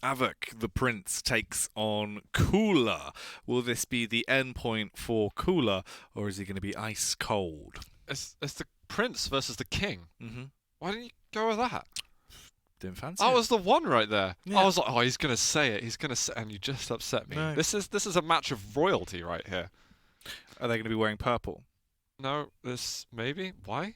Av3k, the prince, takes on Cooler. Will this be the end point for Cooler, or is he going to be ice cold? It's the prince versus the king. Mm-hmm. Why didn't you go with that? Didn't fancy That it. was the one right there. Yeah. I was like, oh, he's gonna say it. He's gonna say, and you just upset me. No. This is a match of royalty right here. Are they going to be wearing purple? No, this maybe. Why?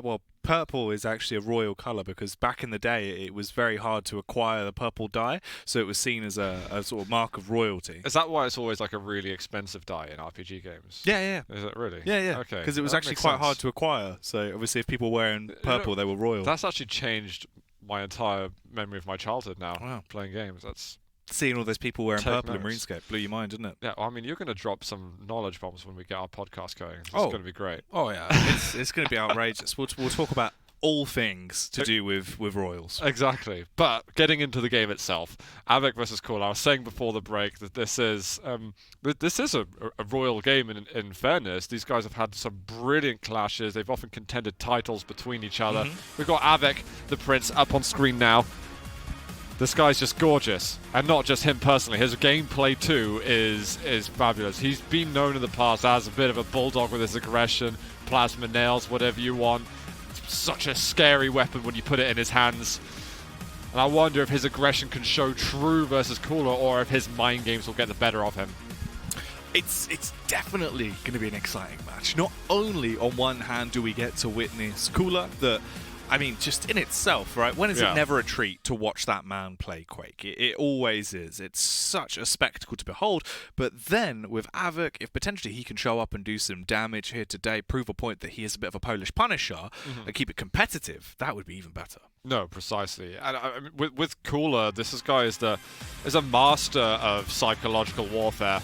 Well, purple is actually a royal colour because back in the day it was very hard to acquire the purple dye, so it was seen as a sort of mark of royalty. Is that why it's always like a really expensive dye in RPG games? Yeah. Is it really? Yeah. Okay. Because it was that actually makes quite sense. hard to acquire. So obviously, if people were wearing purple, they were royal. That's actually changed my entire memory of my childhood now. Wow. Playing games. That's Seeing all those people wearing Take purple in notes. RuneScape blew your mind, didn't it? yeah. Well, I mean, you're gonna drop some knowledge bombs when we get our podcast going. It's Oh. gonna be great. Oh yeah, it's going to be outrageous. We'll talk about all things to do with royals. Exactly. But getting into the game itself, Av3k versus Coollerz. I was saying before the break that this is a royal game. In fairness, these guys have had some brilliant clashes. They've often contended titles between each other. We've got Av3k, the prince, up on screen now. This guy's just gorgeous, and not just him personally. His gameplay too is fabulous. He's been known in the past as a bit of a bulldog with his aggression, plasma nails, whatever you want. It's such a scary weapon when you put it in his hands. And I wonder if his aggression can show true versus Cooler, or if his mind games will get the better of him. It's definitely going to be an exciting match. Not only on one hand do we get to witness Cooler, I mean, just in itself, right? When is it never a treat to watch that man play Quake? It always is. It's such a spectacle to behold. But then with Av3k, if potentially he can show up and do some damage here today, prove a point that he is a bit of a Polish Punisher, and keep it competitive, that would be even better. No, precisely. And I mean, with Cooler, this guy is a master of psychological warfare.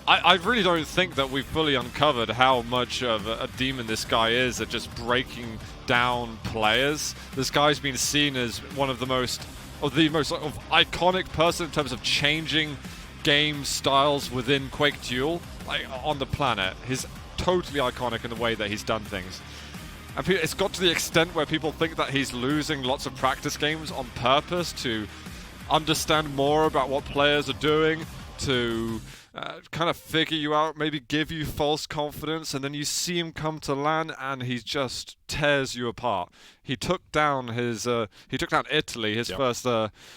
I really don't think that we've fully uncovered how much of a demon this guy is at just breaking down players. This guy's been seen as one of the most iconic person in terms of changing game styles within Quake Duel on the planet. He's totally iconic in the way that he's done things. And it's got to the extent where people think that he's losing lots of practice games on purpose to understand more about what players are doing, to kind of figure you out, maybe give you false confidence, and then you see him come to LAN and he just tears you apart. He took down Italy, his first international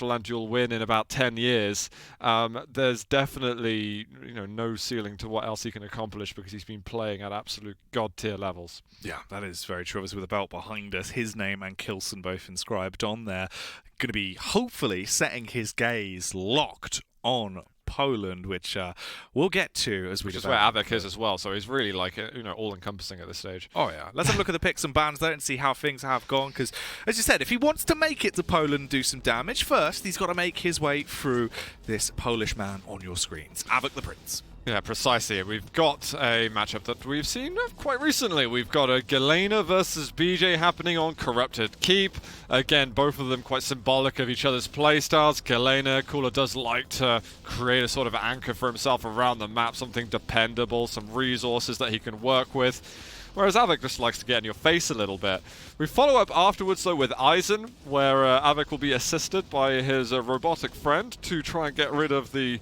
LAN duel win in about 10 years. There's definitely no ceiling to what else he can accomplish because he's been playing at absolute god tier levels. Yeah, that is very true. Obviously, with the belt behind us, his name and Kilson both inscribed on there. Going to be hopefully setting his gaze locked on Poland, which we'll get to as we Which is develop. where Av3k is as well, so he's really all-encompassing at this stage. Oh yeah, let's have a look at the picks and bans there and see how things have gone, because as you said, if he wants to make it to Poland and do some damage, first he's got to make his way through this Polish man on your screens, Av3k the Prince. Yeah, precisely. We've got a matchup that we've seen quite recently. We've got a Galena versus BJ happening on Corrupted Keep. Again, both of them quite symbolic of each other's playstyles. Galena, Cooler does like to create a sort of anchor for himself around the map, something dependable, some resources that he can work with. Whereas Av3k just likes to get in your face a little bit. We follow up afterwards, though, with Eisen, where Av3k will be assisted by his robotic friend to try and get rid of the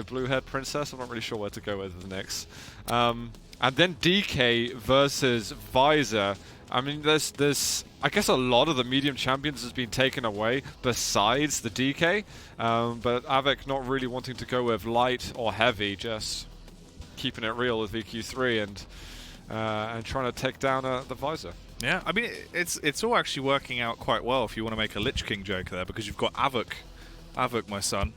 blue-haired princess. I'm not really sure where to go with next. And then DK versus Visor. I mean, there's I guess a lot of the medium champions has been taken away besides the DK. But Av3k not really wanting to go with light or heavy, just keeping it real with VQ3 and trying to take down the Visor. Yeah, I mean, it's all actually working out quite well if you want to make a Lich King joke there, because you've got Av3k, my son.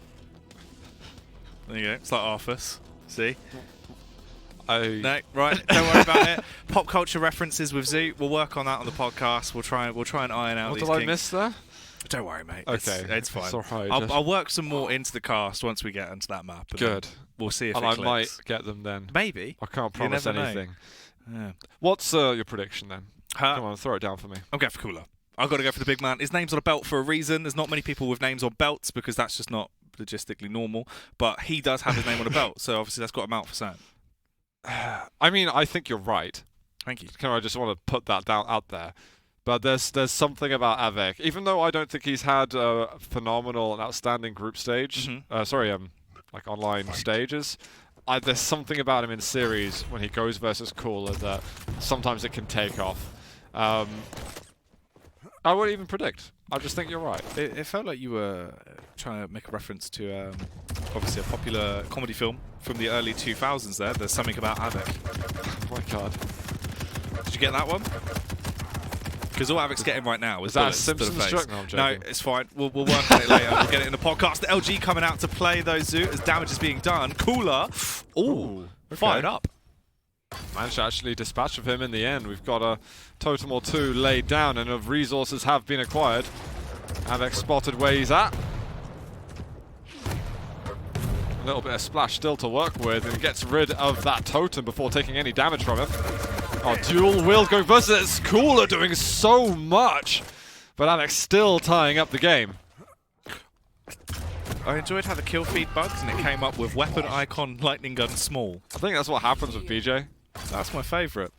There you go. It's like Arthas. See? No, right. Don't worry about it. Pop culture references with Z. We'll work on that on the podcast. We'll try and iron out What these did I kinks. miss there? Don't worry, mate. Okay, it's fine. It's all right. I'll work some more into the cast once we get into that map. And Good. We'll see if And it I clicks. might get them then. Maybe. I can't promise never know. anything. Yeah. What's your prediction then? Come on, throw it down for me. I'm going for Cooler. I've got to go for the big man. His name's on a belt for a reason. There's not many people with names on belts because that's just not logistically normal. But he does have his name on a belt, so obviously that's got him out for something. I mean, I think you're right. Thank you. I just want to put that out there. But there's something about Av3k, even though I don't think he's had a phenomenal and outstanding group stage. Like online stages. There's something about him in series when he goes versus Coollerz that sometimes it can take off. I wouldn't even predict. I just think you're right. It felt like you were trying to make a reference to obviously a popular comedy film from the early 2000s there. There's something about Av3k. Oh my god. Did you get that one? Because all Av3k's getting right now is that a Simpsons joke? No, it's fine. We'll work on it later. We'll get it in the podcast. The LG coming out to play though, Zoo, as damage is being done. Coollerz, fired up. Managed to actually dispatch of him in the end. We've got a totem or two laid down, and of resources have been acquired. Av3k spotted where he's at. A little bit of splash still to work with, and gets rid of that totem before taking any damage from him. Oh, dual wield going versus Coollerz, doing so much, but Av3k still tying up the game. I enjoyed how the kill feed bugs and it came up with weapon icon lightning gun small. I think that's what happens with BJ. That's my favourite.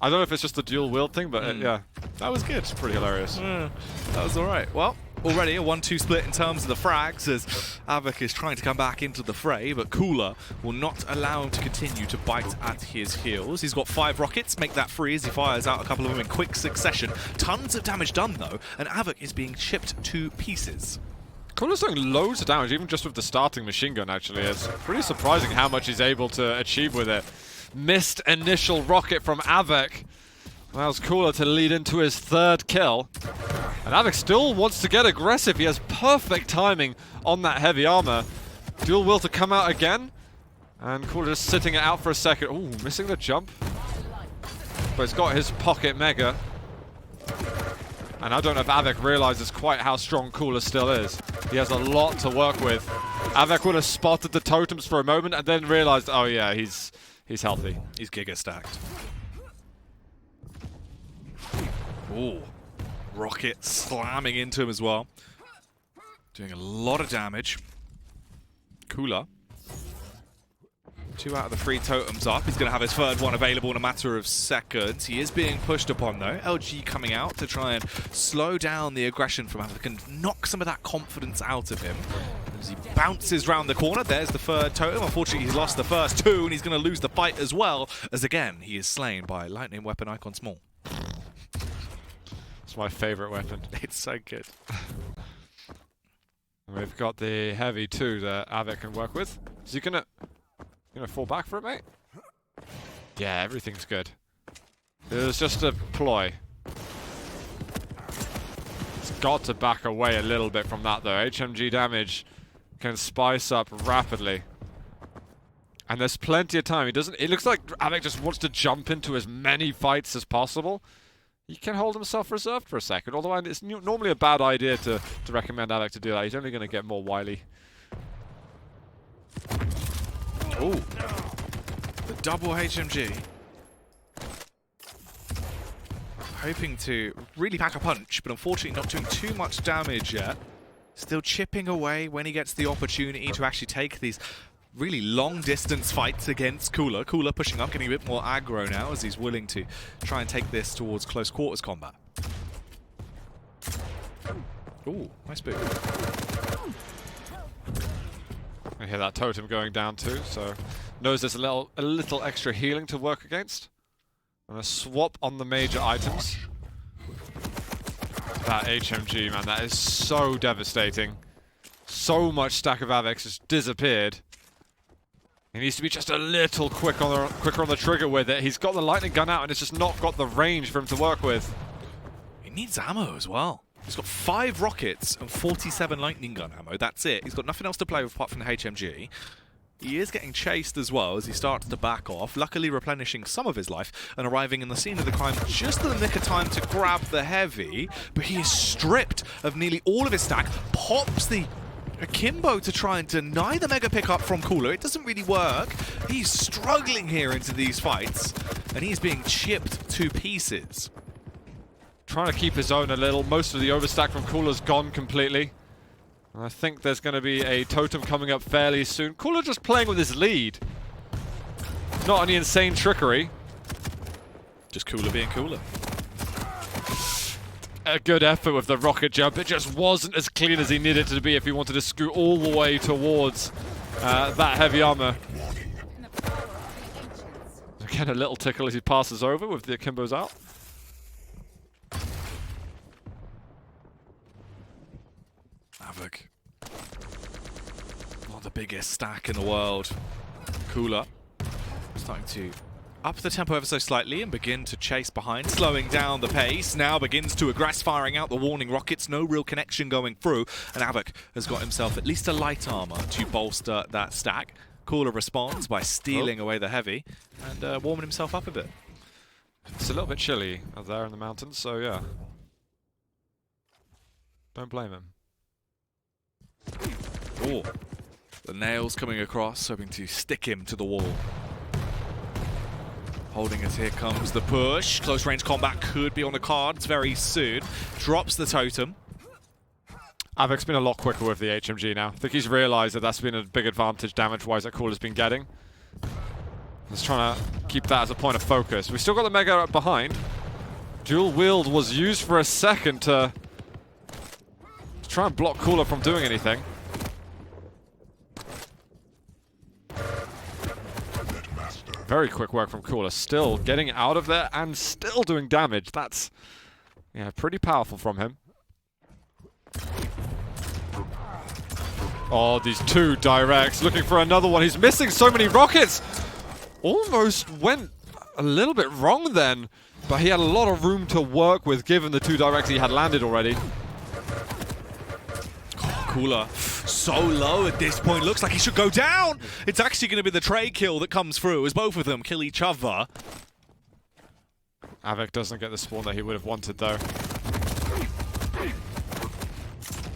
I don't know if it's just the dual wield thing, but yeah, that was good. It's pretty hilarious. That was alright. Well, already a 1-2 split in terms of the frags as Av3k is trying to come back into the fray, but Coollerz will not allow him to continue to bite at his heels. He's got 5 rockets, make that 3 as he fires out a couple of them in quick succession. Tons of damage done though, and Av3k is being chipped to pieces. Coollerz doing loads of damage, even just with the starting machine gun actually. It's pretty surprising how much he's able to achieve with it. Missed initial rocket from Av3k. Allows Coollerz to lead into his 3rd kill. And Av3k still wants to get aggressive. He has perfect timing on that heavy armor. Dual will to come out again. And Coollerz just sitting it out for a second. Ooh, missing the jump. But he's got his pocket mega. And I don't know if Av3k realizes quite how strong Coollerz still is. He has a lot to work with. Av3k would have spotted the totems for a moment and then realized, oh yeah, he's healthy. He's giga stacked. Ooh. Rocket slamming into him as well. Doing a lot of damage. Coollerz. 2 out of the 3 totems up. He's going to have his 3rd one available in a matter of seconds. He is being pushed upon though. LG coming out to try and slow down the aggression from Av3k and knock some of that confidence out of him. As he bounces round the corner, there's the 3rd totem. Unfortunately, he's lost the first 2 and he's going to lose the fight as well. As again, he is slain by lightning weapon icon small. It's my favorite weapon. It's so good. We've got the heavy too that Av3k can work with. Is he gonna fall back for it, mate? Yeah, everything's good. It was just a ploy. It's got to back away a little bit from that though. HMG damage can spice up rapidly. And there's plenty of time. It looks like Av3k just wants to jump into as many fights as possible. He can hold himself reserved for a second, although it's normally a bad idea to recommend Av3k to do that. He's only going to get more wily. Ooh. The double HMG. Hoping to really pack a punch, but unfortunately not doing too much damage yet. Still chipping away when he gets the opportunity to actually take these really long-distance fights against Coollerz. Coollerz pushing up, getting a bit more aggro now as he's willing to try and take this towards close quarters combat. Ooh, nice boot. I hear that totem going down too, so knows there's a little extra healing to work against. And a swap on the major items. That HMG, man, that is so devastating. So much stack of Av3k's just disappeared. He needs to be just a little quicker on the trigger with it. He's got the lightning gun out and it's just not got the range for him to work with. He needs ammo as well. He's got 5 rockets and 47 lightning gun ammo. That's it. He's got nothing else to play with apart from the HMG. He is getting chased as well as he starts to back off, luckily replenishing some of his life and arriving in the scene of the crime just in the nick of time to grab the heavy. But he is stripped of nearly all of his stack, pops the akimbo to try and deny the mega pickup from Coollerz. It doesn't really work. He's struggling here into these fights and he's being chipped to pieces. Trying to keep his own a little. Most of the overstack from Coollerz gone completely. And I think there's going to be a totem coming up fairly soon. Coollerz just playing with his lead. Not any insane trickery. Just Coollerz being Coollerz. a good effort with the rocket jump. It just wasn't as clean as he needed it to be if he wanted to scoot all the way towards that heavy armor. Again, a little tickle as he passes over with the akimbos out. Av3k. Not the biggest stack in the world. Coollerz starting to up the tempo ever so slightly and begin to chase behind, slowing down the pace. Now begins to aggress, firing out the warning rockets. No real connection going through, and Av3k has got himself at least a light armor to bolster that stack. Coollerz responds by stealing away the heavy and warming himself up a bit. It's a little bit chilly out there in the mountains, so yeah. Don't blame him. Oh, the nails coming across, hoping to stick him to the wall. Holding it, here comes the push. Close range combat could be on the cards very soon. Drops the totem. Av3k's been a lot quicker with the HMG now. I think he's realized that that's been a big advantage damage-wise that Coollerz been getting. He's trying to keep that as a point of focus. We still got the Mega up behind. Dual wield was used for a second to try and block Coollerz from doing anything. Very quick work from Coollerz. Still getting out of there and still doing damage. That's, yeah, pretty powerful from him. Oh, these two directs. Looking for another one. He's missing so many rockets. Almost went a little bit wrong then. But he had a lot of room to work with given the two directs he had landed already. Coollerz so low at this point, looks like he should go down. It's actually going to be the trade kill that comes through as both of them kill each other. Av3k doesn't get the spawn that he would have wanted though.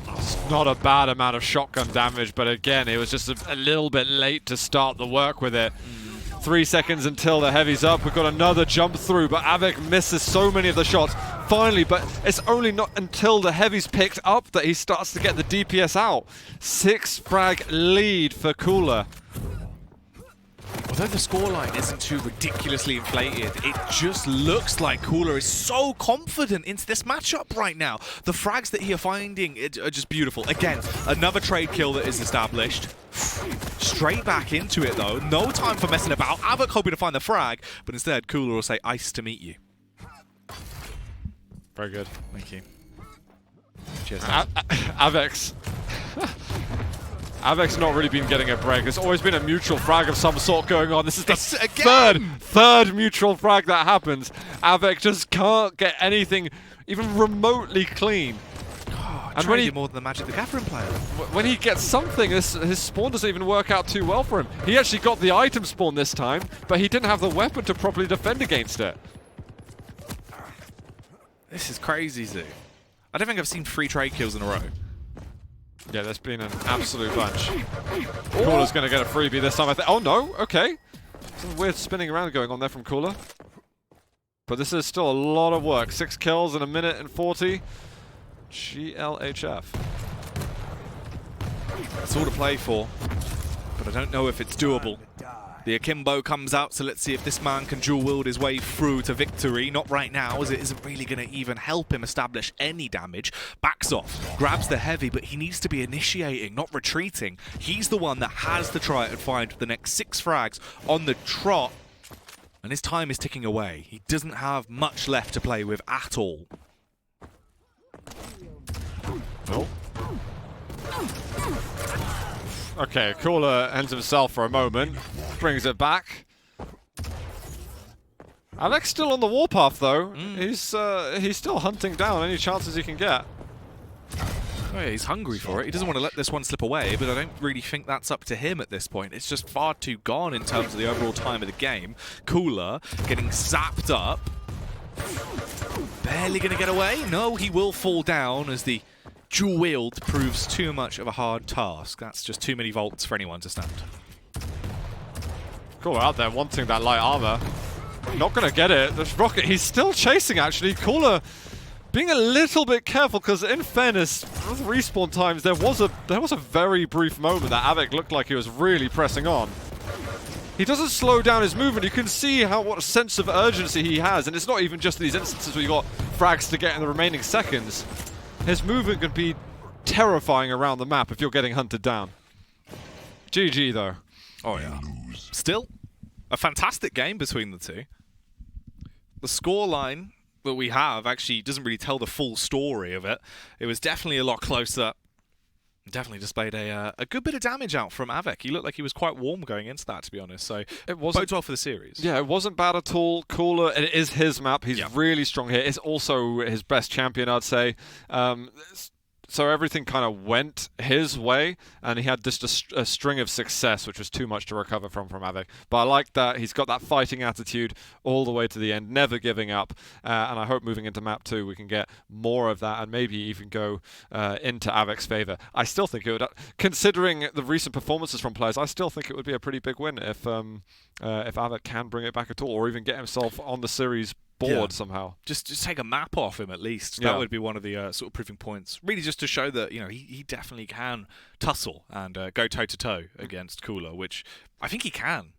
It's not a bad amount of shotgun damage, but again, it was just a little bit late to start the work with it. 3 seconds until the heavy's up. We've got another jump through, but Av3k misses so many of the shots. Finally, but it's only not until the heavy's picked up that he starts to get the DPS out. 6 frag lead for Coollerz. Although the scoreline isn't too ridiculously inflated, it just looks like Coollerz is so confident into this matchup right now. The frags that he are finding are just beautiful. Again, another trade kill that is established. Straight back into it though. No time for messing about. Av3k hoping to find the frag, but instead Coollerz will say, "Ice to meet you." Very good. Thank you. Cheers. Av3k's not really been getting a break. There's always been a mutual frag of some sort going on. This is the third mutual frag that happens. Av3k just can't get anything even remotely clean. And when he more than the Magic the Gathering player. When he gets something, his spawn doesn't even work out too well for him. He actually got the item spawn this time, but he didn't have the weapon to properly defend against it. This is crazy, Zoo. I don't think I've seen 3 trade kills in a row. Yeah, there's been an absolute bunch. Coollerz going to get a freebie this time, I think. Oh, no. Okay. Some weird spinning around going on there from Coollerz. But this is still a lot of work. 6 kills in a minute and 40. GLHF. That's all to play for, but I don't know if it's doable. The Akimbo comes out, so let's see if this man can dual wield his way through to victory. Not right now, as it isn't really going to even help him establish any damage. Backs off, grabs the heavy, but he needs to be initiating, not retreating. He's the one that has to try and find the next 6 frags on the trot, and his time is ticking away. He doesn't have much left to play with at all. Oh. Okay, Coollerz ends himself for a moment, brings it back. Av3k's still on the warpath though. He's still hunting down any chances he can get. Oh, yeah, he's hungry for it. He doesn't want to let this one slip away, but I don't really think that's up to him at this point. It's just far too gone in terms of the overall time of the game. Coollerz getting zapped up. Barely going to get away. No, he will fall down as the dual wield proves too much of a hard task. That's just too many volts for anyone to stand. Coollerz out there wanting that light armor. Not going to get it. This rocket, he's still chasing actually. Coollerz being a little bit careful because in fairness, with respawn times, there was a very brief moment that Av3k looked like he was really pressing on. He doesn't slow down his movement. You can see what a sense of urgency he has, and it's not even just these instances where you got frags to get in the remaining seconds, his movement could be terrifying around the map if you're getting hunted down. GG though. Oh yeah. Still, a fantastic game between the two. The scoreline that we have actually doesn't really tell the full story of it. It was definitely a lot closer. Definitely displayed a good bit of damage out from Av3k. He looked like he was quite warm going into that, to be honest. So it bodes well for the series. Yeah, it wasn't bad at all. Cooler, it is his map. He's really strong here. It's also his best champion, I'd say. So everything kind of went his way, and he had just a string of success, which was too much to recover from Av3k. But I like that he's got that fighting attitude all the way to the end, never giving up. And I hope moving into map 2 we can get more of that, and maybe even go into Av3k's favor. I still think it would, considering the recent performances from players, I still think it would be a pretty big win if Av3k can bring it back at all, or even get himself on the series board somehow. Just take a map off him at least. That would be one of the sort of proving points. Really, just to show that he definitely can tussle and go toe to toe against Coollerz, which I think he can.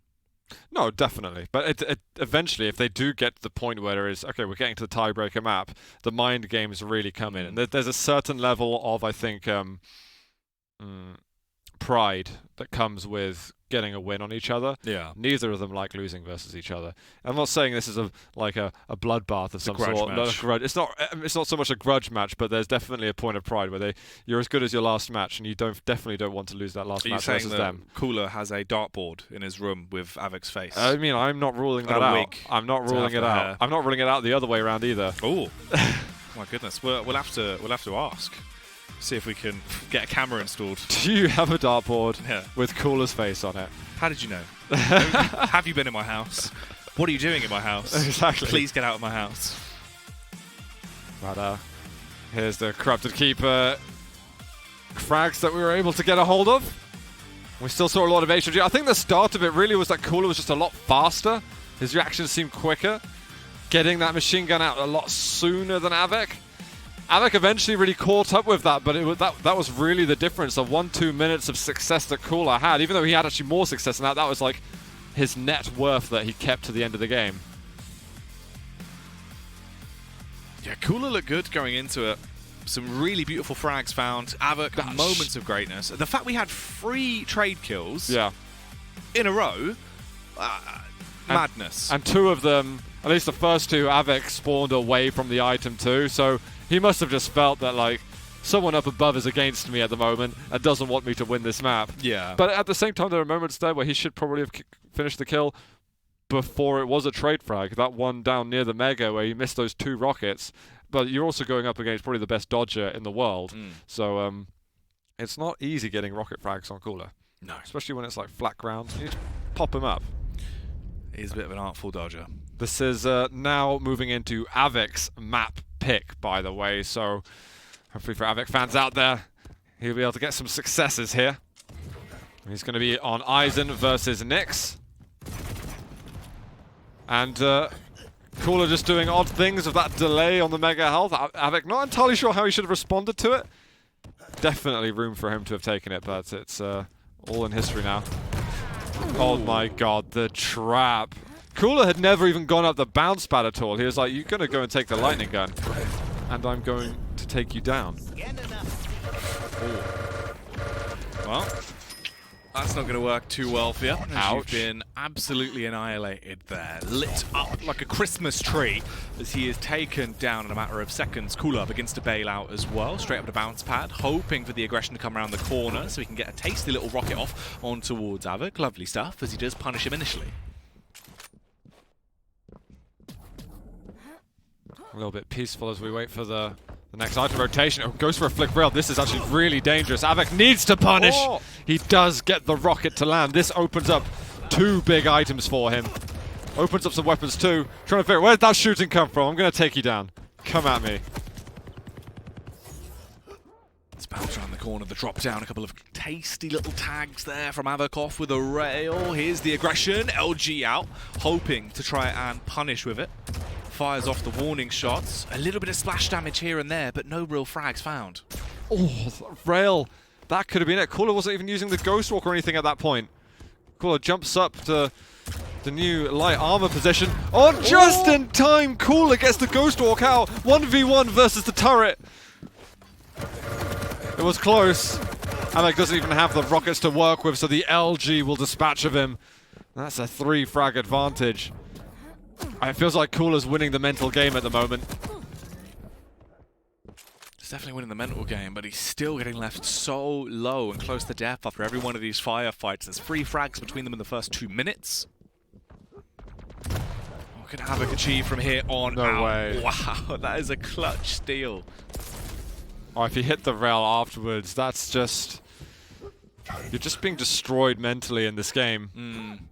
No, definitely. But it eventually, if they do get to the point where it is, okay, we're getting to the tiebreaker map, the mind games really come in, and there's a certain level of, I think, pride that comes with getting a win on each other. Yeah. Neither of them like losing versus each other. I'm not saying this is a bloodbath of some sort. Not a grudge. It's not so much a grudge match, but there's definitely a point of pride where you're as good as your last match, and you definitely don't want to lose that last match versus them. Cooler has a dartboard in his room with Av3k's face. I mean, I'm not ruling that out. I'm not ruling it out. I'm not ruling it out the other way around either. Oh, my goodness. We'll have to ask. See if we can get a camera installed. Do you have a dartboard with Cooller's face on it? How did you know? Have you been in my house? What are you doing in my house? Exactly. Please get out of my house. But here's the corrupted keeper frags that we were able to get a hold of. We still saw a lot of HG. I think the start of it really was that Coollerz was just a lot faster. His reactions seemed quicker. Getting that machine gun out a lot sooner than Av3k. Av3k eventually really caught up with that, but that was really the difference. The 1-2 minutes of success that Coollerz had, even though he had actually more success than that was like his net worth that he kept to the end of the game. Yeah, Coollerz looked good going into it. Some really beautiful frags found. Av3k, moments of greatness. The fact we had 3 trade kills in a row, madness. And 2 of them, at least the first 2, Av3k spawned away from the item too, so he must have just felt that, like, someone up above is against me at the moment and doesn't want me to win this map. Yeah. But at the same time, there are moments there where he should probably have finished the kill before it was a trade frag. That one down near the Mega where he missed those 2 rockets. But you're also going up against probably the best dodger in the world. So it's not easy getting rocket frags on Coollerz. No. Especially when it's like flat ground. You just pop him up. He's a bit of an artful dodger. This is now moving into Av3k's map pick, by the way, so hopefully for Av3k fans out there, he'll be able to get some successes here. He's going to be on Eisen versus Nyx. And Coollerz just doing odd things with that delay on the Mega Health. Av3k not entirely sure how he should have responded to it. Definitely room for him to have taken it, but it's all in history now. Oh my god, the trap. Coollerz had never even gone up the bounce pad at all. He was like, you're going to go and take the lightning gun, and I'm going to take you down. Well, that's not going to work too well for you. Ouch. You've been absolutely annihilated there. Lit up like a Christmas tree as he is taken down in a matter of seconds. Coollerz begins to bail out as well, straight up the bounce pad, hoping for the aggression to come around the corner so he can get a tasty little rocket off on towards Av3k. Lovely stuff as he does punish him initially. A little bit peaceful as we wait for the next item rotation. Oh, goes for a flick rail. This is actually really dangerous. Av3k needs to punish. Oh. He does get the rocket to land. This opens up 2 big items for him. Opens up some weapons too. Trying to figure out where'd that shooting come from. I'm going to take you down. Come at me. Let's bounce around the corner. The drop down. A couple of tasty little tags there from Av3k off with a rail. Here's the aggression. LG out. Hoping to try and punish with it. Fires off the warning shots. A little bit of splash damage here and there, but no real frags found. Oh, rail. That could have been it. Coollerz wasn't even using the Ghost Walk or anything at that point. Coollerz jumps up to The new light armor position on just in time. Cooler gets the Ghost Walk out. 1v1 versus the turret. It was close. Alec doesn't even have the rockets to work with, so the LG will dispatch of him. That's a 3-frag advantage. It feels like Coollerz winning the mental game at the moment. He's definitely winning the mental game, but he's still getting left so low and close to death after every one of these firefights. There's 3 frags between them in the first 2 minutes. What can Av3k achieve from here on out? No way. Wow, that is a clutch steal. Oh, if you hit the rail afterwards, that's just... You're just being destroyed mentally in this game.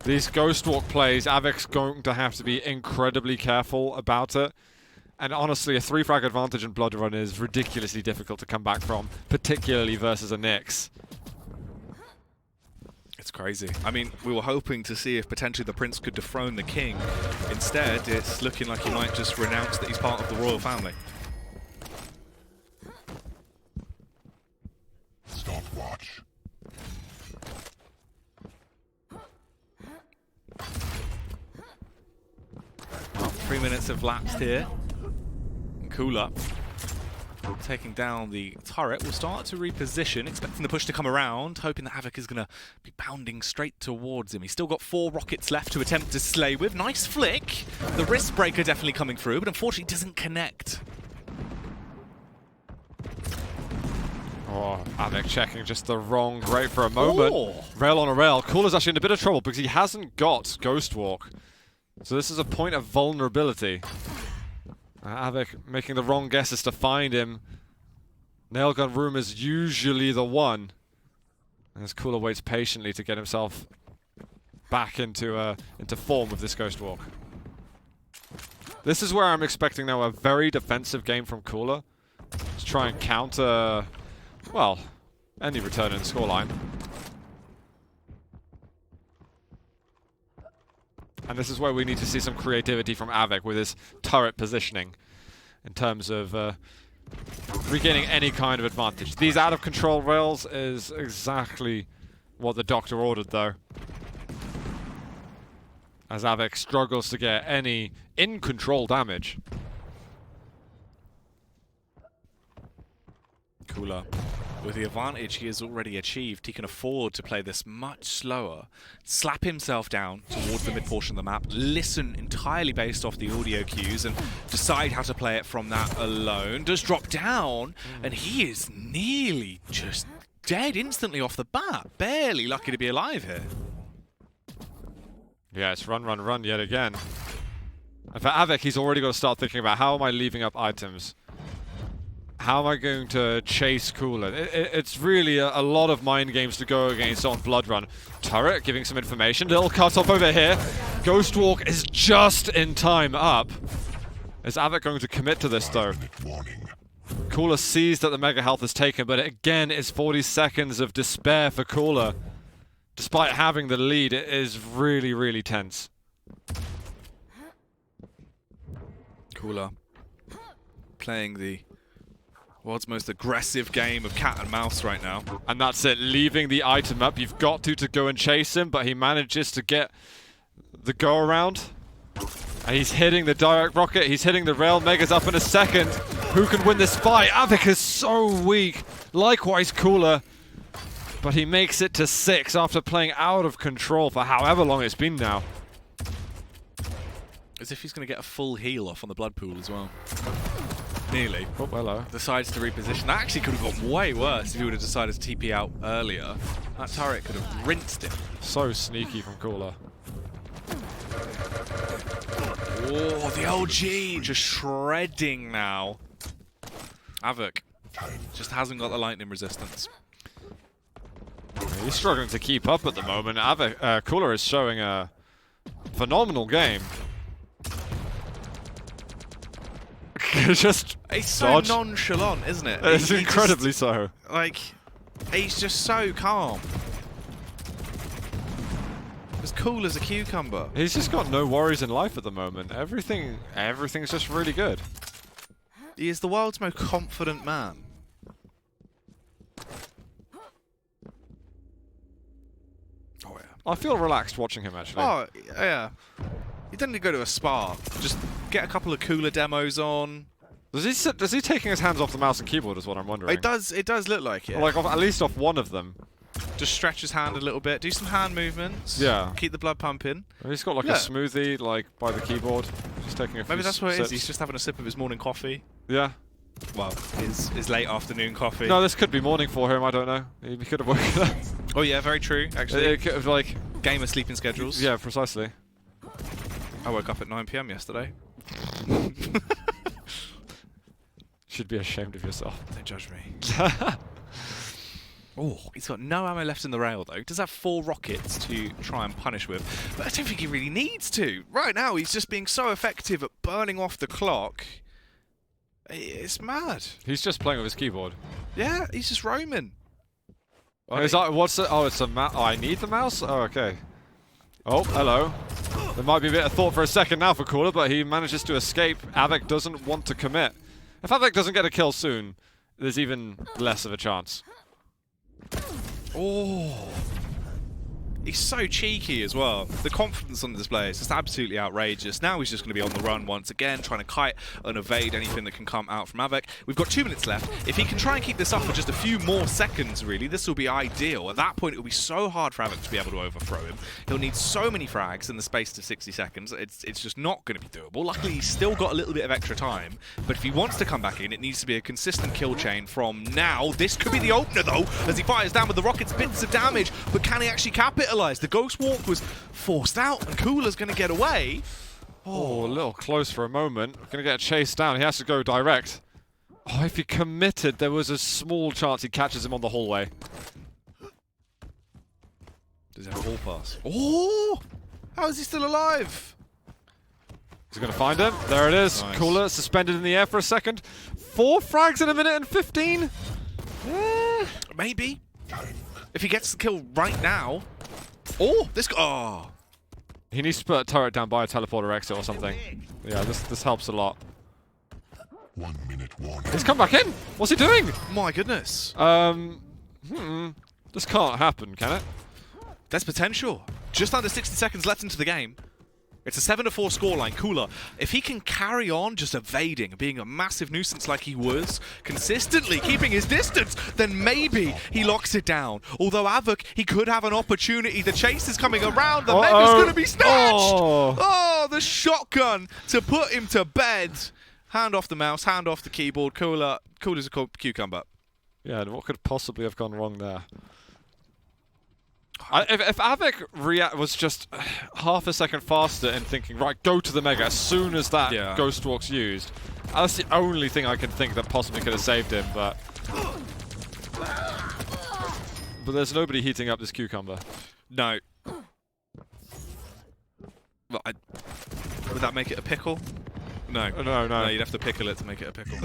These Ghost Walk plays, Av3k's going to have to be incredibly careful about it. And honestly, a 3-frag advantage in Blood Run is ridiculously difficult to come back from, particularly versus a Nyx. It's crazy. I mean, we were hoping to see if potentially the Prince could dethrone the King. Instead, it's looking like he might just renounce that he's part of the royal family. Stopwatch. Well, 3 minutes have lapsed here. And Coollerz, taking down the turret, will start to reposition, expecting the push to come around, hoping that Av3k is going to be bounding straight towards him. He's still got 4 rockets left to attempt to slay with. Nice flick. The wrist breaker definitely coming through, but unfortunately doesn't connect. Oh, Av3k checking just the wrong rate for a moment. Oh. Rail on a rail. Coollerz actually in a bit of trouble because he hasn't got Ghost Walk. So this is a point of vulnerability. Av3k making the wrong guesses to find him. Nailgun room is usually the one. As Coollerz waits patiently to get himself back into form with this Ghost Walk. This is where I'm expecting now a very defensive game from Coollerz. To try and counter, well, any return in the scoreline. And this is where we need to see some creativity from Av3k with his turret positioning in terms of regaining any kind of advantage. These out-of-control rails is exactly what the Doctor ordered, though. As Av3k struggles to get any in-control damage. Coollerz, with the advantage he has already achieved, he can afford to play this much slower, slap himself down towards the mid-portion of the map, listen entirely based off the audio cues, and decide how to play it from that alone. Does drop down, and he is nearly just dead instantly off the bat. Barely lucky to be alive here. Yeah, it's run, run, run yet again. And for Av3k, he's already got to start thinking about how am I leaving up items? How am I going to chase Coollerz? It's really a lot of mind games to go against on Blood Run. Turret giving some information. Little cut off over here. Ghost Walk is just in time up. Is Av3k going to commit to this though? Coollerz sees that the Mega Health is taken, but again it's 40 seconds of despair for Coollerz. Despite having the lead, it is really, really tense. Coollerz playing the world's most aggressive game of cat and mouse right now. And that's it, leaving the item up. You've got to go and chase him, but he manages to get the go around. And he's hitting the direct rocket, he's hitting the rail. Mega's up in a second. Who can win this fight? Av3k is so weak. Likewise Coollerz. But he makes it to 6 after playing out of control for however long it's been now. As if he's going to get a full heal off on the blood pool as well. Nearly. Oh, hello. Decides to reposition. That actually could have gone way worse if he would have decided to TP out earlier. That turret could have rinsed him. So sneaky from Coollerz. Oh, the LG just shredding now. Av3k just hasn't got the lightning resistance. He's struggling to keep up at the moment. Coollerz is showing a phenomenal game. Just it's dodge. so nonchalant, isn't it? It's incredibly so. Like, he's just so calm. As cool as a cucumber. He's just got no worries in life at the moment. Everything's just really good. He is the world's most confident man. I feel relaxed watching him, actually. Oh, yeah. He doesn't need to go to a spa. Just get a couple of Cooler demos on. Does he taking his hands off the mouse and keyboard is what I'm wondering. It does look like it. Or like at least off one of them. Just stretch his hand a little bit. Do some hand movements. Yeah. Keep the blood pumping. He's got like a smoothie like by the keyboard. Just taking a few Maybe that's what it is. sips. He's just having a sip of his morning coffee. Yeah. Well, his late afternoon coffee. No, this could be morning for him. I don't know. He could have woken up. Oh yeah, very true. Actually, It could have like gamer sleeping schedules. Yeah, precisely. I woke up at 9 PM yesterday. Should be ashamed of yourself. Don't judge me. Oh, he's got no ammo left in the rail though. Does have 4 rockets to try and punish with, but I don't think he really needs to. Right now, he's just being so effective at burning off the clock. It's mad. He's just playing with his keyboard. Yeah, he's just roaming. Oh, is that, what's it? Oh, it's a mouse. Oh, I need the mouse? Oh, okay. Oh, hello. There might be a bit of thought for a second now for Coollerz, but he manages to escape. Av3k doesn't want to commit. If Av3k doesn't get a kill soon, there's even less of a chance. Oh. He's so cheeky as well. The confidence on the display is just absolutely outrageous. Now he's just going to be on the run once again, trying to kite and evade anything that can come out from Av3k. We've got 2 minutes left. If he can try and keep this up for just a few more seconds, really, this will be ideal. At that point, it will be so hard for Av3k to be able to overthrow him. He'll need so many frags in the space of 60 seconds. It's just not going to be doable. Luckily, he's still got a little bit of extra time. But if he wants to come back in, it needs to be a consistent kill chain from now. This could be the opener, though, as he fires down with the rockets, bits of damage. But can he actually capitalize? The Ghost Walk was forced out, and Coollerz going to get away. Oh, a little close for a moment. Going to get chased down. He has to go direct. Oh, if he committed, there was a small chance he catches him on the hallway. Does he have a hall pass? Oh! How is he still alive? He's going to find him. There it is. Nice. Coollerz suspended in the air for a second. 4 frags in a minute and 15. Maybe. If he gets the kill right now. Oh, this guy. Oh. He needs to put a turret down by a teleporter exit or something. Yeah, this helps a lot. 1 minute warning. He's come back in. What's he doing? My goodness. This can't happen, can it? There's potential. Just under 60 seconds left into the game. It's a 7-4 scoreline. Coollerz, if he can carry on just evading, being a massive nuisance like he was, consistently keeping his distance, then maybe he locks it down. Although Av3k, he could have an opportunity. The chase is coming around. The Mega's going to be snatched. Oh, the shotgun to put him to bed. Hand off the mouse, hand off the keyboard. Coollerz a cucumber. Yeah, and what could possibly have gone wrong there? If Av3k was just half a second faster in thinking, right, go to the Mega as soon as that Ghost Walk's used, that's the only thing I can think that possibly could have saved him, but there's nobody heating up this cucumber. No. Well, would that make it a pickle? No. No, you'd have to pickle it to make it a pickle.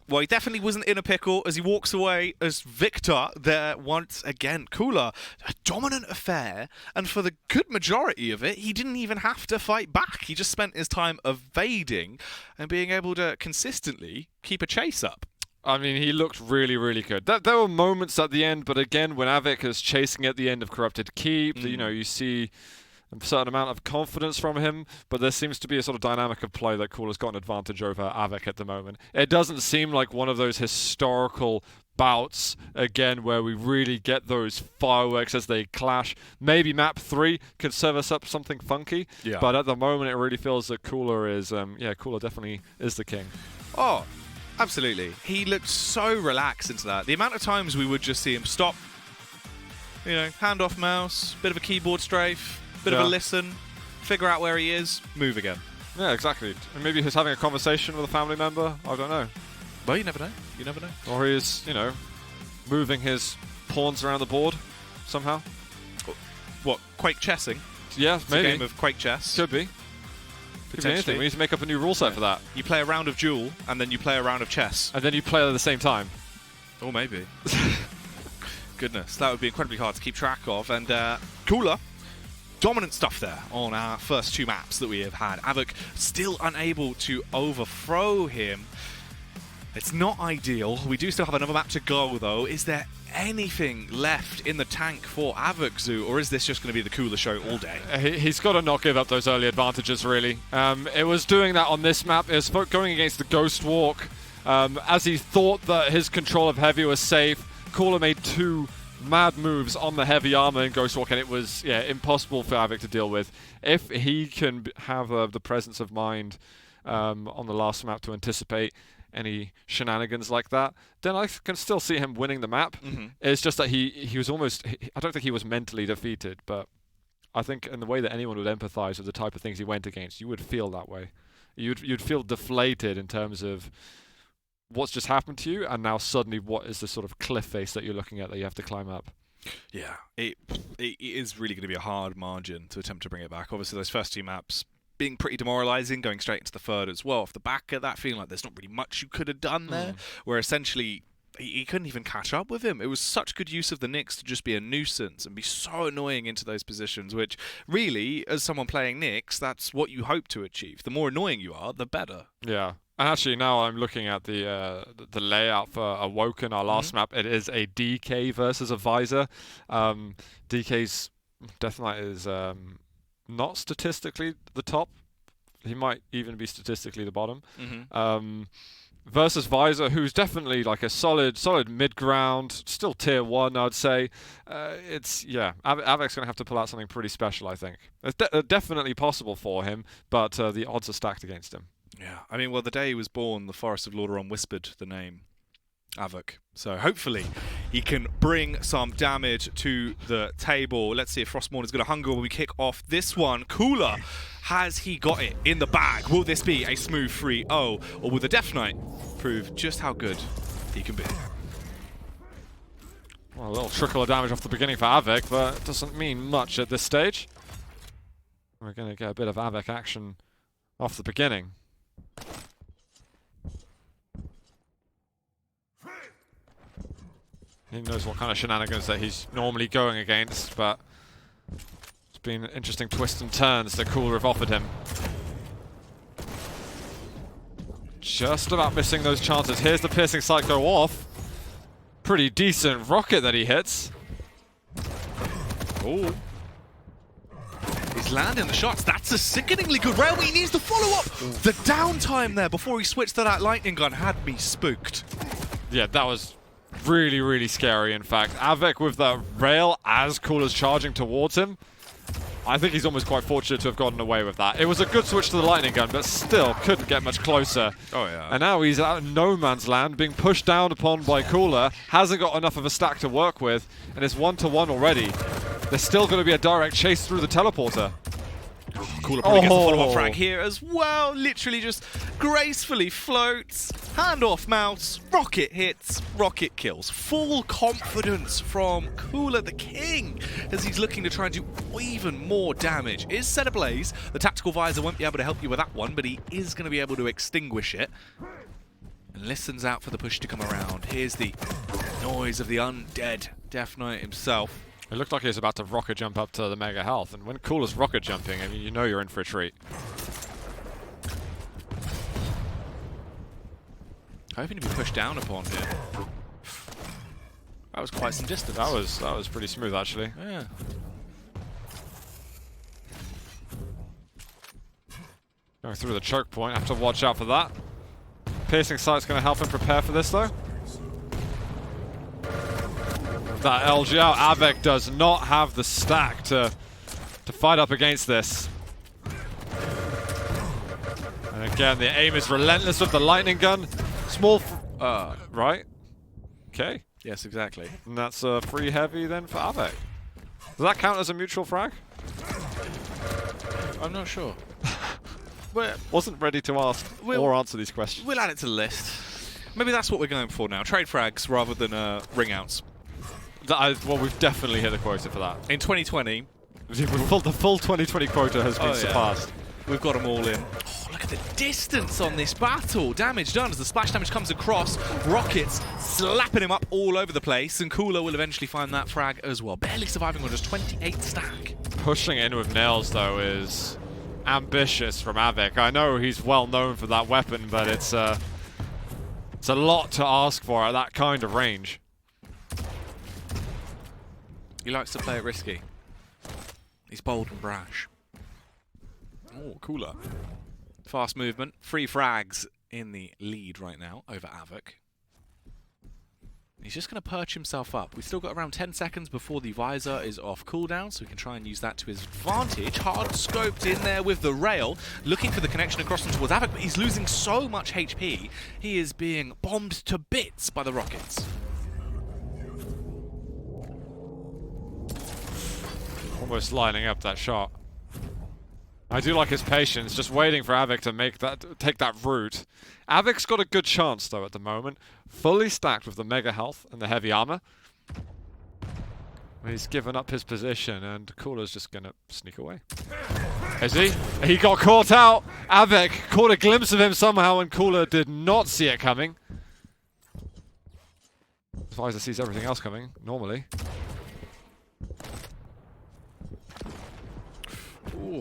Well, he definitely wasn't in a pickle as he walks away as Victor there once again. Coollerz, a dominant affair, and for the good majority of it, he didn't even have to fight back. He just spent his time evading and being able to consistently keep a chase up. I mean, he looked really, really good. There were moments at the end, but again, when Av3k is chasing at the end of Corrupted Keep, you know, you see a certain amount of confidence from him, but there seems to be a sort of dynamic of play that Coollerz got an advantage over Av3k at the moment. It doesn't seem like one of those historical bouts, again, where we really get those fireworks as they clash. Maybe map 3 could serve us up something funky, but at the moment it really feels that Coollerz is, Coollerz definitely is the king. Oh, absolutely. He looked so relaxed into that. The amount of times we would just see him stop, you know, hand off mouse, bit of a keyboard strafe, bit of a listen, figure out where he is, move again. Yeah, exactly. And maybe he's having a conversation with a family member. I don't know. Well, you never know. You never know. Or he's, you know, moving his pawns around the board somehow. What, Quake chessing? Yeah, It's maybe. a game of Quake chess. Could be. Could be anything. We need to make up a new rule set for that. You play a round of Duel, and then you play a round of chess. And then you play at the same time. Oh, maybe. Goodness, that would be incredibly hard to keep track of. And Coollerz, dominant stuff there on our first 2 maps that we have had. Av3k still unable to overthrow him. It's not ideal. We do still have another map to go, though. Is there anything left in the tank for Av3k, or is this just going to be the Coollerz show all day? He's got to not give up those early advantages, really. It was doing that on this map. It was going against the Ghost Walk. As he thought that his control of Heavy was safe, Coollerz made 2 mad moves on the Heavy armor in Ghost Walk, and it was impossible for Av3k to deal with. If he can have the presence of mind on the last map to anticipate any shenanigans like that, then I can still see him winning the map. It's just that he was almost... I don't think he was mentally defeated, but I think in the way that anyone would empathize with the type of things he went against, you would feel that way. You'd feel deflated in terms of what's just happened to you, and now suddenly what is the sort of cliff face that you're looking at that you have to climb up. Yeah, it is really going to be a hard margin to attempt to bring it back. Obviously, those first 2 maps being pretty demoralizing, going straight into the third as well, off the back of that, feeling like there's not really much you could have done there, where essentially he couldn't even catch up with him. It was such good use of the Nyx to just be a nuisance and be so annoying into those positions, which really, as someone playing Nyx, that's what you hope to achieve. The more annoying you are, the better. Yeah. And actually, now I'm looking at the layout for Awoken, our last map. It is a DK versus a Visor. DK's Death Knight is not statistically the top. He might even be statistically the bottom. Versus Visor, who's definitely like a solid mid-ground, still tier 1, I'd say. Av3k's going to have to pull out something pretty special, I think. It's definitely possible for him, but the odds are stacked against him. Yeah, I mean, well, the day he was born, the Forest of Lordaeron whispered the name Av3k. So hopefully he can bring some damage to the table. Let's see if Frostmourne is going to hunger when we kick off this one. Coollerz, has he got it in the bag? Will this be a smooth 3-0, or will the Death Knight prove just how good he can be? Well, a little trickle of damage off the beginning for Av3k, but it doesn't mean much at this stage. We're going to get a bit of Av3k action off the beginning. He knows what kind of shenanigans that he's normally going against, but it's been interesting twists and turns that Coollerz have offered him. Just about missing those chances. Here's the piercing sight go off. Pretty decent rocket that he hits. Oh. He's landing the shots. That's a sickeningly good rail. He needs to follow up. The downtime there before he switched to that lightning gun had me spooked. Yeah, that was really, really scary, in fact. Av3k with the rail as Coollerz charging towards him. I think he's almost quite fortunate to have gotten away with that. It was a good switch to the lightning gun, but still couldn't get much closer. Oh, yeah. And now he's out in no man's land, being pushed down upon by Coollerz. Hasn't got enough of a stack to work with, and it's 1-1 already. There's still going to be a direct chase through the teleporter. Coollerz probably gets a follow-up frag here as well. Literally just gracefully floats, hand off mouse, rocket hits, rocket kills. Full confidence from Coollerz the King as he's looking to try and do even more damage. Is set ablaze. The tactical visor won't be able to help you with that one, but he is going to be able to extinguish it. And listens out for the push to come around. Here's the noise of the undead Death Knight himself. It looked like he was about to rocket jump up to the mega health, and when Coollerz rocket jumping, I mean, you know you're in for a treat. Hoping to be pushed down upon here. That was quite some distance. That was pretty smooth, actually. Yeah. Going through the choke point, have to watch out for that. Piercing sight's going to help him prepare for this, though. That LG out. Av3k does not have the stack to fight up against this. And again, the aim is relentless with the lightning gun. Small, right? Okay. Yes, exactly. And that's a free heavy then for Av3k. Does that count as a mutual frag? I'm not sure. Wasn't ready to ask or answer these questions. We'll add it to the list. Maybe that's what we're going for now. Trade frags rather than ring outs. Well, we've definitely hit a quota for that. In 2020, the full 2020 quota has been surpassed. We've got them all in. Oh, look at the distance on this battle. Damage done as the splash damage comes across. Rockets slapping him up all over the place, and Coollerz will eventually find that frag as well. Barely surviving on just 28 stack. Pushing in with nails, though, is ambitious from Av3k. I know he's well known for that weapon, but it's It's a lot to ask for at that kind of range. He likes to play it risky. He's bold and brash. Oh, Cooler. Fast movement. 3 frags in the lead right now over Av3k. He's just going to perch himself up. We've still got around 10 seconds before the visor is off cooldown, so we can try and use that to his advantage. Hard scoped in there with the rail, looking for the connection across and towards Av3k, but he's losing so much HP. He is being bombed to bits by the rockets. Almost lining up that shot. I do like his patience, just waiting for Av3k to take that route. Av3k's got a good chance though at the moment. Fully stacked with the mega health and the heavy armor. He's given up his position and Coollerz just gonna sneak away. Is he? He got caught out! Av3k caught a glimpse of him somehow and Cooler did not see it coming. Visor sees everything else coming, normally. Ooh.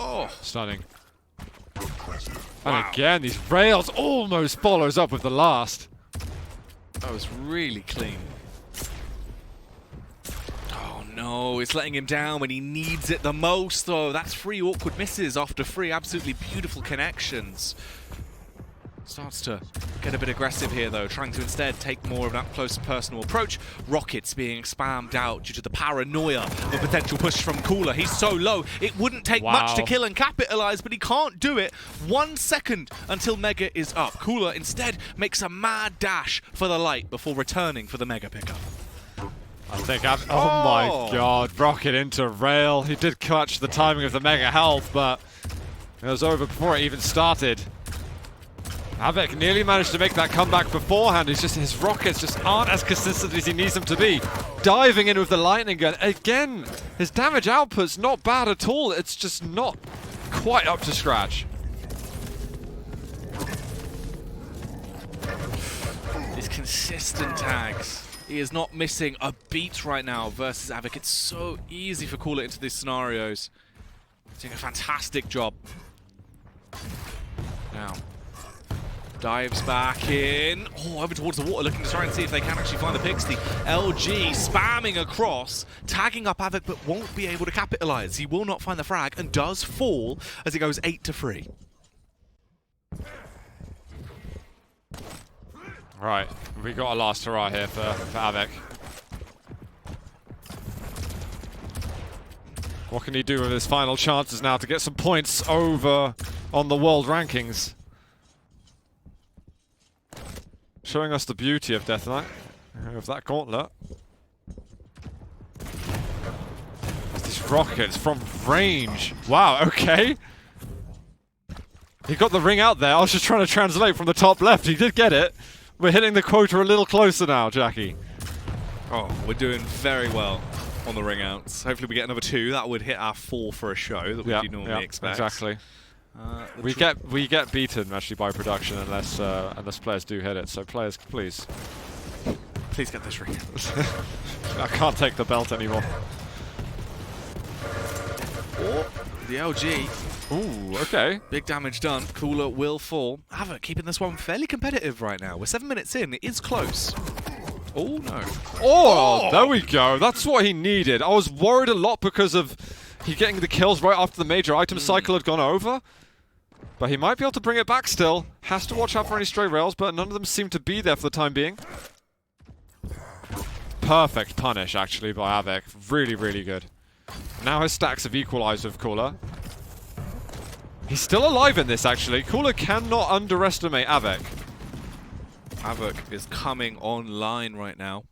Oh, stunning. Wow. And again, these rails almost follows up with the last. That was really clean. Oh no, it's letting him down when he needs it the most though. That's 3 awkward misses after 3 absolutely beautiful connections. Starts to get a bit aggressive here though, trying to instead take more of that close personal approach. Rockets being spammed out due to the paranoia of a potential push from Cooler. He's so low, it wouldn't take much to kill and capitalize, but he can't do it. 1 second until Mega is up. Cooler instead makes a mad dash for the light before returning for the Mega pickup. I think oh my god, rocket into rail. He did catch the timing of the Mega health, but it was over before it even started. Av3k nearly managed to make that comeback beforehand. It's just his rockets just aren't as consistent as he needs them to be. Diving in with the lightning gun. Again, his damage output's not bad at all. It's just not quite up to scratch. His consistent tags. He is not missing a beat right now versus Av3k. It's so easy for Cooler into these scenarios. Doing a fantastic job. Now. Dives back in. Oh, over towards the water, looking to try and see if they can actually find the picks. The LG spamming across, tagging up Av3k, but won't be able to capitalize. He will not find the frag and does fall as it goes 8-3. Right, we got a last hurrah here for Av3k. What can he do with his final chances now to get some points over on the world rankings? Showing us the beauty of Death Knight, of that gauntlet. These rockets from range. Wow, okay. He got the ring out there. I was just trying to translate from the top left. He did get it. We're hitting the quota a little closer now, Jackie. Oh, we're doing very well on the ring outs. Hopefully we get another 2. That would hit our 4 for a show that we do normally expect. Exactly. We get beaten actually by production unless players do hit it. So players, please get this ring. I can't take the belt anymore. Oh, the LG. Ooh, okay. Big damage done. Cooler will fall. Av3k keeping this one fairly competitive right now. We're 7 minutes in. It is close. Oh no. Oh, there we go. That's what he needed. I was worried a lot because of he getting the kills right after the major item cycle had gone over. But he might be able to bring it back still. Has to watch out for any stray rails, but none of them seem to be there for the time being. Perfect punish, actually, by Av3k. Really, really good. Now his stacks have equalized with Cooler. He's still alive in this, actually. Cooler cannot underestimate Av3k. Av3k is coming online right now.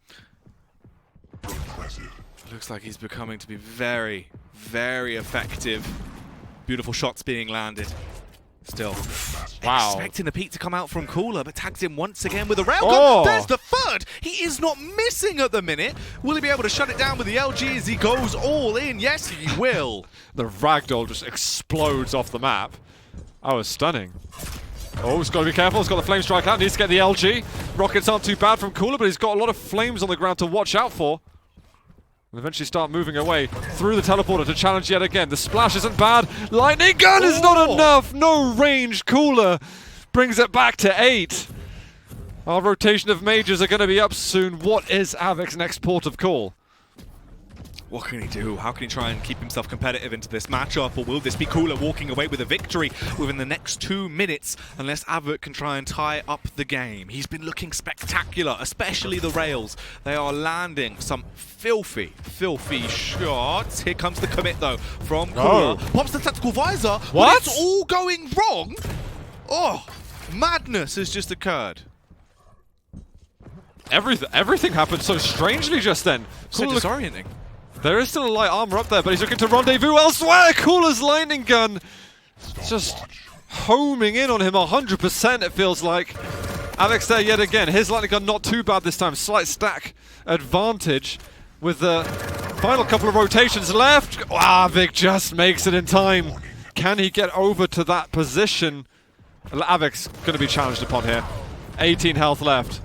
Looks like he's becoming to be very, very effective. Beautiful shots being landed. Still. Wow. Expecting the peak to come out from Cooler, but tags him once again with a railgun. Oh. There's the third. He is not missing at the minute. Will he be able to shut it down with the LG as he goes all in? Yes, he will. The ragdoll just explodes off the map. That was stunning. Oh, he's got to be careful. He's got the flame strike out. Needs to get the LG. Rockets aren't too bad from Cooler, but he's got a lot of flames on the ground to watch out for. And eventually start moving away through the teleporter to challenge yet again. The splash isn't bad. Lightning gun is not enough. No range. Cooler brings it back to 8. Our rotation of mages are going to be up soon. What is Av3k's next port of call? What can he do? How can he try and keep himself competitive into this matchup? Or will this be Coollerz walking away with a victory within the next 2 minutes unless Av3k can try and tie up the game? He's been looking spectacular, especially the rails. They are landing some filthy shots. Here comes the commit though from Coollerz. Pops the tactical visor. What? It's all going wrong. Oh, madness has just occurred. Everything happened so strangely just then. So disorienting. There is still a light armor up there, but he's looking to rendezvous elsewhere. Coollerz lightning gun just homing in on him 100%, it feels like. Av3k there yet again. His lightning gun not too bad this time. Slight stack advantage with the final couple of rotations left. Av3k just makes it in time. Can he get over to that position? Av3k's going to be challenged upon here. 18 health left.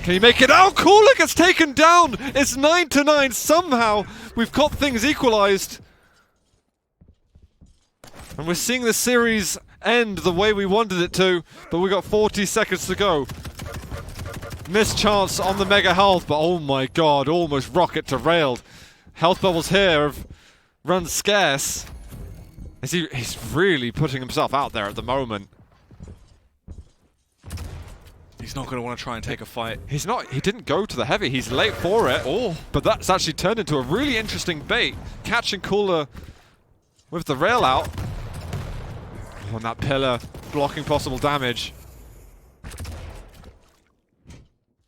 Can he make it out? Coollerz gets taken down! It's 9-9 somehow! We've got things equalized. And we're seeing the series end the way we wanted it to, but we got 40 seconds to go. Missed chance on the mega health, but oh my god, almost rocket derailed. Health bubbles here have run scarce. He's really putting himself out there at the moment. He's not going to want to try and take a fight. He's not. He didn't go to the heavy. He's late for it. Oh. But that's actually turned into a really interesting bait. Catching Coollerz with the rail out. On that pillar, blocking possible damage.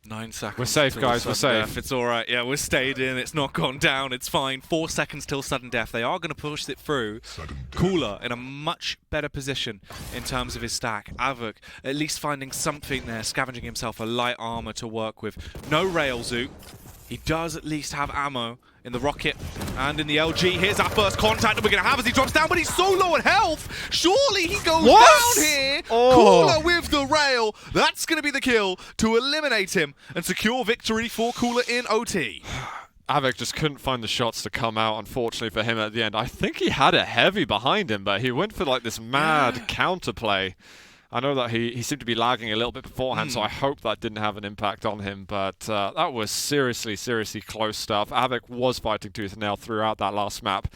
9 seconds. We're safe, guys. We're safe. Death. It's all right. Yeah, we're stayed in. It's not gone down. It's fine. 4 seconds till sudden death. They are going to push it through. Coollerz in a much better position in terms of his stack. Av3k at least finding something there, scavenging himself a light armor to work with. No rail zoot. He does at least have ammo in the rocket and in the LG. Here's our first contact that we're going to have as he drops down, but he's so low on health. Surely he goes down here. Coollerz with the rail. That's going to be the kill to eliminate him and secure victory for Coollerz in OT. Av3k just couldn't find the shots to come out, unfortunately for him at the end. I think he had a heavy behind him, but he went for like this mad counterplay. I know that he seemed to be lagging a little bit beforehand, so I hope that didn't have an impact on him. But that was seriously close stuff. Av3k was fighting tooth and nail throughout that last map.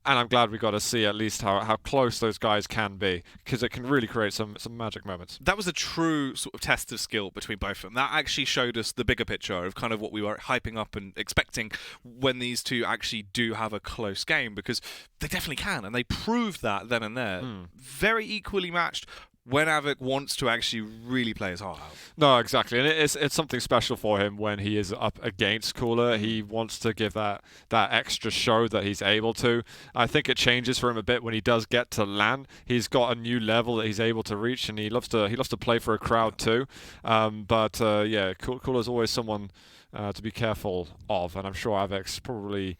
And I'm glad we got to see at least how close those guys can be, because it can really create some magic moments. That was a true sort of test of skill between both of them. That actually showed us the bigger picture of kind of what we were hyping up and expecting when these two actually do have a close game, because they definitely can, and they proved that then and there. Very equally matched. When Av3k wants to actually really play his heart out. No, exactly. And it's something special for him when he is up against Coollerz. He wants to give that extra show that he's able to. I think it changes for him a bit when he does get to LAN. He's got a new level that he's able to reach, and he loves to play for a crowd too. Yeah, Coollerz is always someone to be careful of, and I'm sure Av3k's probably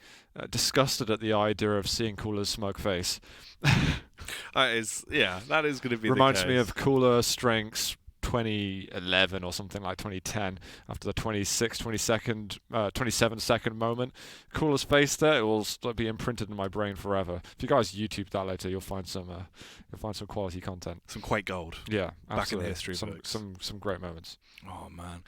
disgusted at the idea of seeing Coollerz smoke face. That is going to be Reminds the me case. of Coollerz Strengths 2011 or something like 2010, after the 27-second moment. Coollerz face there, it will be imprinted in my brain forever. If you guys YouTube that later, you'll find some quality content. Some Quake gold. Yeah, absolutely. Back in the history books. Some great moments. Oh man.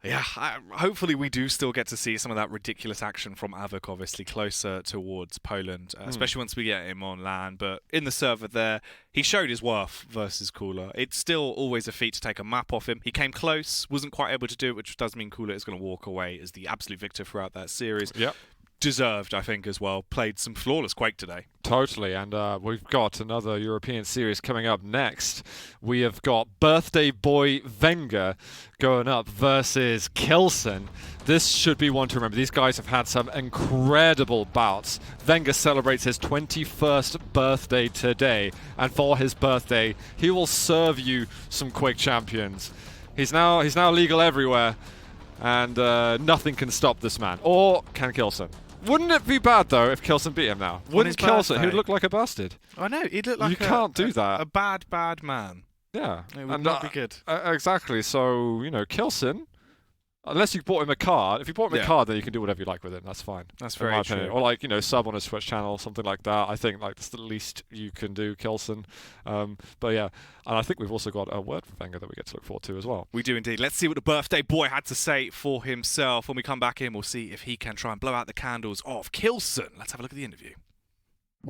Yeah, hopefully we do still get to see some of that ridiculous action from Av3k, obviously closer towards Poland, especially once we get him on LAN. But in the server there, he showed his worth versus Coollerz. It's still always a feat to take a map off him. He came close, wasn't quite able to do it, which does mean Coollerz is going to walk away as the absolute victor throughout that series. Yep. Deserved, I think, as well. Played some flawless Quake today. Totally, and we've got another European series coming up next. We have got Birthday Boy Wenger going up versus Kilson. This should be one to remember. These guys have had some incredible bouts. Wenger celebrates his 21st birthday today, and for his birthday, he will serve you some Quake champions. He's now legal everywhere, and nothing can stop this man, or can Kilson. Wouldn't it be bad, though, if Kilson beat him now? Wouldn't Kilson? He'd look like a bastard. I know, he'd look like you can't do that. A bad man. Yeah. It would not be good. Exactly. So, Kilson, Unless you bought him a card. If you bought him a card, then you can do whatever you like with him. That's fine. That's in my very opinion. true. Or like, sub on his Twitch channel, something like that. I think like that's the least you can do, Kilson. But yeah, and I think we've also got a word from Wenger that we get to look forward to as well. We do indeed. Let's see what the birthday boy had to say for himself. When we come back in, we'll see if he can try and blow out the candles of Kilson. Let's have a look at the interview.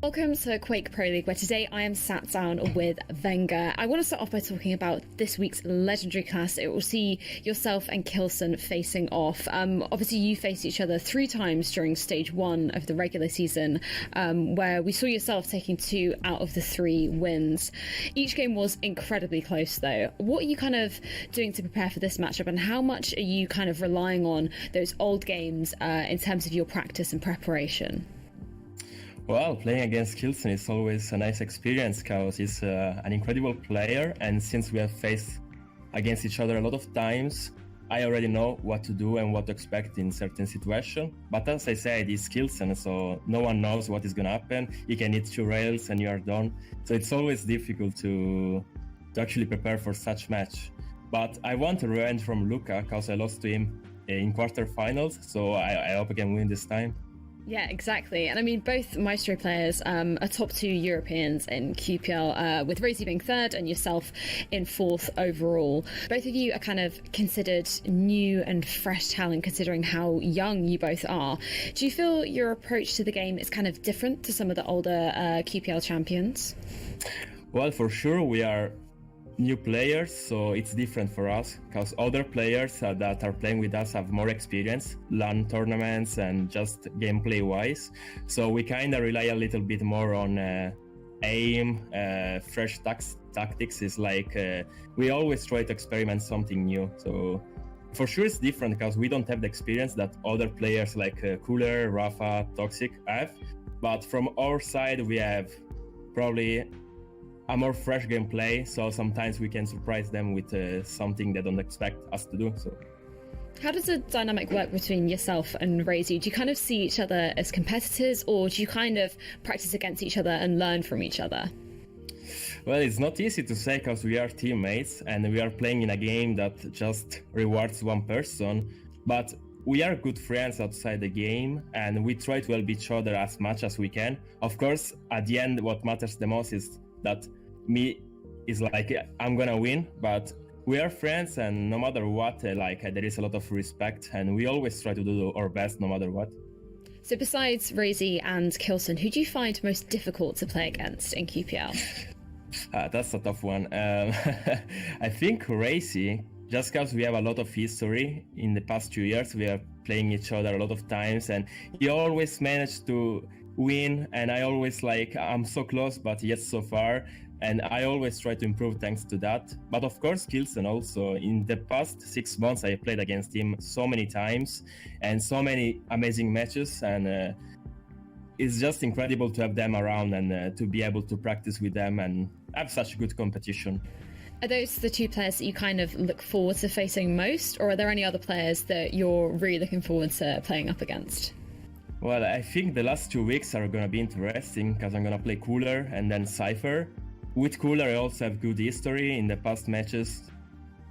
Welcome to Quake Pro League, where today I am sat down with Wenger. I want to start off by talking about this week's legendary class. It will see yourself and Kilson facing off. Obviously, you faced each other 3 times during stage 1 of the regular season, where we saw yourself taking 2 out of the 3 wins. Each game was incredibly close, though. What are you kind of doing to prepare for this matchup, and how much are you kind of relying on those old games in terms of your practice and preparation? Well, playing against Kilson is always a nice experience because he's an incredible player, and since we have faced against each other a lot of times, I already know what to do and what to expect in certain situations. But as I said, he's Kilson, so no one knows what is going to happen. He can hit 2 rails and you are done. So it's always difficult to actually prepare for such match. But I want a revenge from Luca because I lost to him in quarterfinals, so I hope I can win this time. Yeah, exactly. And I mean, both Maestro players are top 2 Europeans in QPL, with Rosie being 3rd and yourself in 4th overall. Both of you are kind of considered new and fresh talent, considering how young you both are. Do you feel your approach to the game is kind of different to some of the older QPL champions? Well, for sure, we are new players, so it's different for us because other players that are playing with us have more experience, LAN tournaments and just gameplay wise. So we kind of rely a little bit more on aim, fresh tactics. Is like we always try to experiment something new. So for sure it's different because we don't have the experience that other players like Coollerz, Rafa, Toxic have. But from our side, we have probably a more fresh gameplay, so sometimes we can surprise them with something they don't expect us to do. So, how does the dynamic work between yourself and Razy? Do you kind of see each other as competitors, or do you kind of practice against each other and learn from each other? Well, it's not easy to say because we are teammates and we are playing in a game that just rewards one person, but we are good friends outside the game and we try to help each other as much as we can. Of course, at the end, what matters the most is that me is like I'm gonna win, but we are friends and no matter what, there is a lot of respect and we always try to do our best no matter what. So besides Razy and Kilson, who do you find most difficult to play against in QPL? That's a tough one. I think Razy, just because we have a lot of history in the past 2 years, we are playing each other a lot of times and he always managed to win and I always I'm so close but yet so far, and I always try to improve thanks to that. But of course Kilson also, in the past 6 months I played against him so many times and so many amazing matches, and it's just incredible to have them around and to be able to practice with them and have such good competition. Are those the 2 players that you kind of look forward to facing most, or are there any other players that you're really looking forward to playing up against? Well, I think the last 2 weeks are going to be interesting because I'm going to play Coollerz and then Cypher. With Coollerz, I also have good history. In the past matches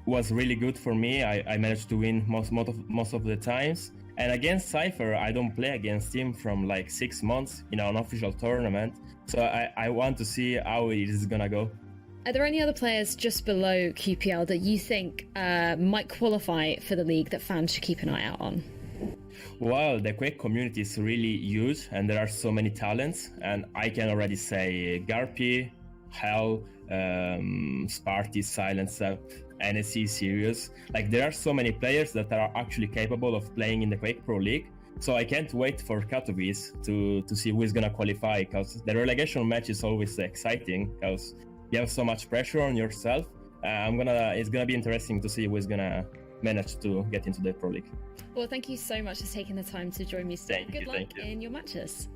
was really good for me. I managed to win most of the times. And against Cypher, I don't play against him from 6 months in an official tournament. So I want to see how it is going to go. Are there any other players just below QPL that you think might qualify for the league that fans should keep an eye out on? Well, the Quake community is really huge and there are so many talents, and I can already say Garpy, Hell, Sparty, Silencer, NSC, Sirius. There are so many players that are actually capable of playing in the Quake Pro League. So I can't wait for Katowice to see who is gonna qualify, because the relegation match is always exciting because you have so much pressure on yourself. It's gonna be interesting to see who is gonna manage to get into the Pro League. Well, thank you so much for taking the time to join me today. Good luck in your matches.